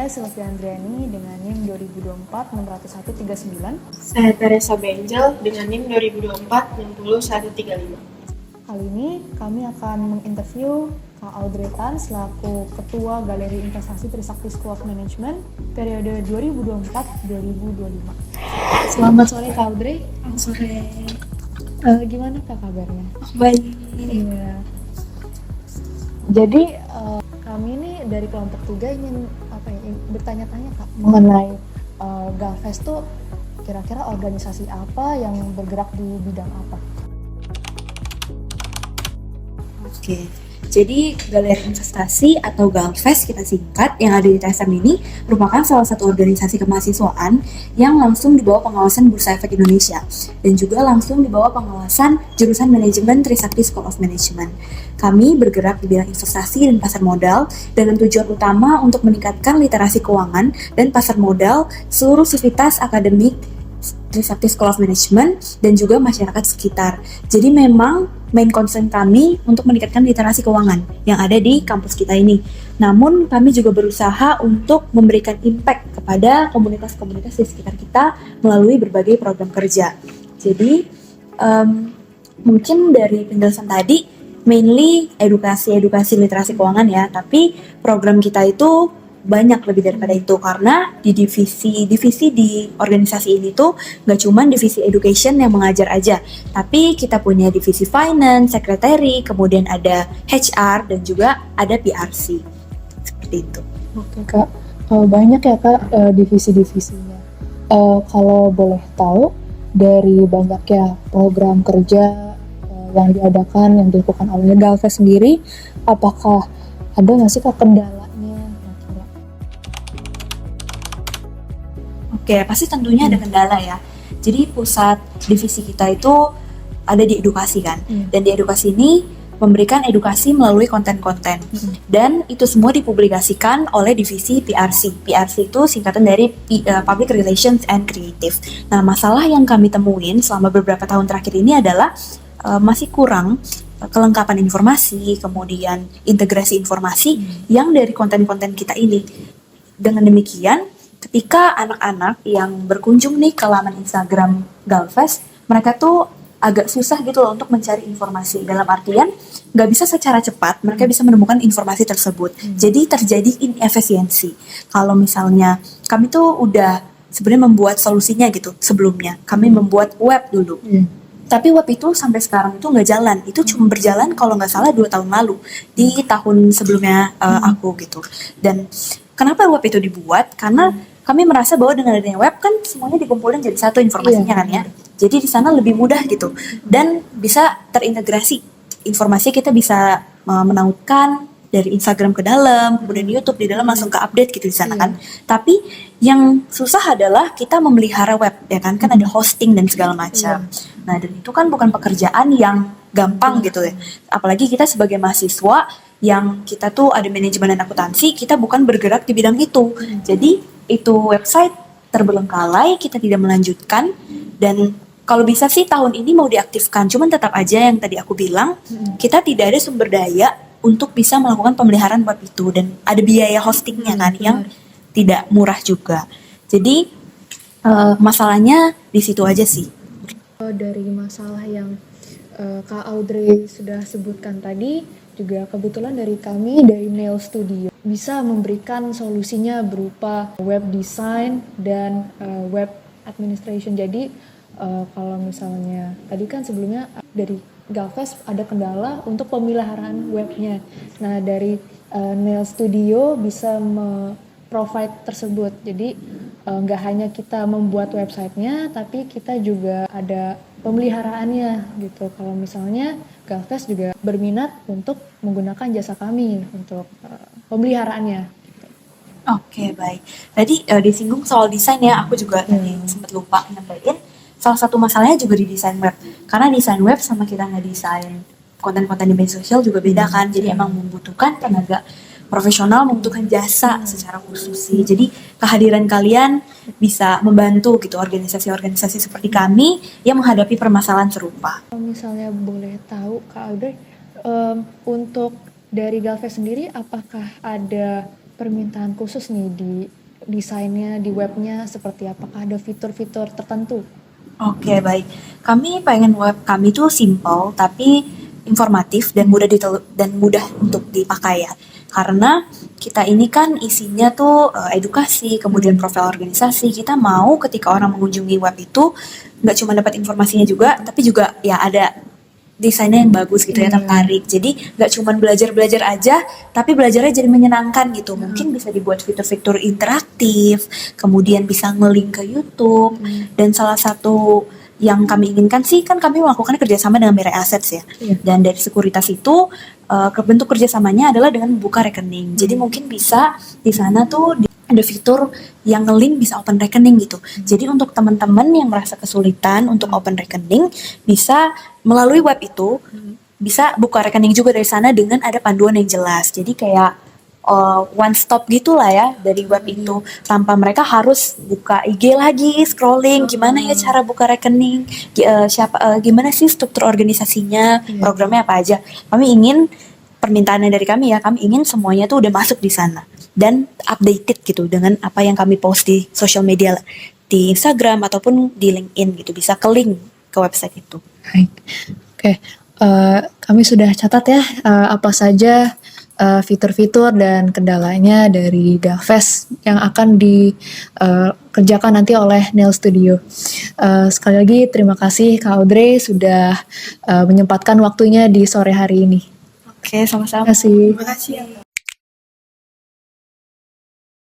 Saya Sylvia Andriani dengan NIM 2024-60139. Saya Teresa Benjel dengan NIM 2024-60135. Kali ini kami akan menginterview Kak Audrey Tan selaku Ketua Galeri Investasi Trisakti School of Management periode 2024-2025. Selamat sore Kak Audrey. Selamat sore. Gimana Kak kabarnya? Baik. Iya. Jadi kami ini dari kelompok 3 ingin bertanya-tanya Kak mengenai Galves tuh kira-kira organisasi apa yang bergerak di bidang apa? Oke, jadi Galeri Investasi atau Galves kita singkat yang ada di TSM ini merupakan salah satu organisasi kemahasiswaan yang langsung di bawah pengawasan Bursa Efek Indonesia dan juga langsung di bawah pengawasan jurusan Manajemen Trisakti School of Management. Kami bergerak di bidang investasi dan pasar modal dengan tujuan utama untuk meningkatkan literasi keuangan dan pasar modal seluruh sivitas akademik Trisakti School of Management dan juga masyarakat sekitar. Jadi memang main concern kami untuk meningkatkan literasi keuangan yang ada di kampus kita ini. Namun kami juga berusaha untuk memberikan impact kepada komunitas-komunitas di sekitar kita melalui berbagai program kerja. Jadi mungkin dari penjelasan tadi mainly edukasi literasi keuangan ya, tapi program kita itu banyak lebih daripada itu karena di divisi di organisasi ini tuh nggak cuma divisi education yang mengajar aja, tapi kita punya divisi finance, secretary, kemudian ada HR dan juga ada PRC seperti itu. Oke Kak, banyak ya Kak divisi-divisinya. Kalau boleh tahu dari banyaknya program kerja yang diadakan, yang dilakukan oleh Galves sendiri, apakah ada nggak sih Kak kendala? Oke, pasti tentunya ada kendala ya. Jadi pusat divisi kita itu ada di edukasi kan. Dan di edukasi ini memberikan edukasi melalui konten-konten. Dan itu semua dipublikasikan oleh divisi PRC. PRC itu singkatan dari Public Relations and Creative. Nah, masalah yang kami temuin selama beberapa tahun terakhir ini adalah masih kurang kelengkapan informasi, kemudian integrasi informasi yang dari konten-konten kita ini. Dengan demikian, ketika anak-anak yang berkunjung nih ke laman Instagram Galves, mereka tuh agak susah gitu loh untuk mencari informasi. Dalam artian, nggak bisa secara cepat mereka bisa menemukan informasi tersebut. Jadi terjadi inefisiensi. Kalau misalnya kami tuh udah sebenarnya membuat solusinya gitu sebelumnya. Kami membuat web dulu. Tapi web itu sampai sekarang itu nggak jalan. Itu cuma berjalan kalau nggak salah 2 tahun lalu. Di tahun sebelumnya aku gitu. Dan kenapa web itu dibuat? Karena kami merasa bahwa dengan adanya web kan semuanya dikumpulin jadi satu informasinya kan ya. Jadi di sana lebih mudah gitu dan bisa terintegrasi. Informasi kita bisa menautkan dari Instagram ke dalam, kemudian YouTube di dalam langsung ke update gitu di sana kan. Tapi yang susah adalah kita memelihara web ya kan ada hosting dan segala macam. Nah, dan itu kan bukan pekerjaan yang gampang gitu ya. Apalagi kita sebagai mahasiswa yang kita tuh ada manajemen dan akuntansi, kita bukan bergerak di bidang itu. Jadi itu website terbelengkalai, kita tidak melanjutkan, dan kalau bisa sih tahun ini mau diaktifkan, cuman tetap aja yang tadi aku bilang, kita tidak ada sumber daya untuk bisa melakukan pemeliharaan web itu, dan ada biaya hostingnya kan yang tidak murah juga. Jadi masalahnya di situ aja sih. Dari masalah yang Kak Audrey sudah sebutkan tadi, juga kebetulan dari kami dari Nail Studio bisa memberikan solusinya berupa web design dan web administration. Jadi kalau misalnya tadi kan sebelumnya dari Galves ada kendala untuk pemeliharaan webnya. Nah, dari Nail Studio bisa provide tersebut. Jadi nggak hanya kita membuat websitenya, tapi kita juga ada pemeliharaannya gitu. Kalau misalnya Galves juga berminat untuk menggunakan jasa kami untuk pemeliharaannya. Oke, baik. Tadi disinggung soal desain ya, aku juga tadi sempat lupa nyampaikan. Salah satu masalahnya juga di desain web. Karena desain web sama kita ngedesain konten-konten di media sosial juga beda kan. Jadi emang membutuhkan tenaga profesional, membutuhkan jasa secara khusus sih. Jadi kehadiran kalian bisa membantu gitu organisasi-organisasi seperti kami yang menghadapi permasalahan serupa. Kalau misalnya boleh tahu Kak Audrey, untuk dari Galves sendiri apakah ada permintaan khusus nih di desainnya, di webnya seperti apakah ada fitur-fitur tertentu? Oke, baik. Kami pengen web kami tuh simple tapi informatif dan dan mudah untuk dipakai ya. Karena kita ini kan isinya tuh edukasi, kemudian profil organisasi. Kita mau ketika orang mengunjungi web itu nggak cuma dapat informasinya juga, tapi juga ya ada desainnya yang bagus gitu ya, tertarik. Jadi nggak cuma belajar-belajar aja, tapi belajarnya jadi menyenangkan gitu. Mungkin bisa dibuat fitur-fitur interaktif, kemudian bisa nge-link ke YouTube. Dan salah satu yang kami inginkan sih, kan kami melakukan kerjasama dengan Mirai Assets ya. Iya. Dan dari sekuritas itu, bentuk kerjasamanya adalah dengan membuka rekening. Jadi mungkin bisa di sana tuh ada fitur yang nge-link bisa open rekening gitu. Jadi untuk teman-teman yang merasa kesulitan untuk open rekening, bisa melalui web itu bisa buka rekening juga dari sana dengan ada panduan yang jelas. Jadi kayak one stop gitulah ya dari web itu, tanpa mereka harus buka IG lagi, scrolling gimana ya cara buka rekening, gimana sih struktur organisasinya, programnya apa aja. Kami ingin permintaannya dari kami ya, kami ingin semuanya tuh udah masuk di sana dan updated gitu dengan apa yang kami post di social media, di Instagram ataupun di LinkedIn gitu, bisa ke link ke website itu. Baik. Oke, kami sudah catat ya apa saja fitur-fitur dan kendalanya dari Galvez yang akan dikerjakan nanti oleh Nail Studio. Sekali lagi terima kasih Kak Audrey sudah menyempatkan waktunya di sore hari ini. Oke, sama-sama. Terima kasih. Terima kasih.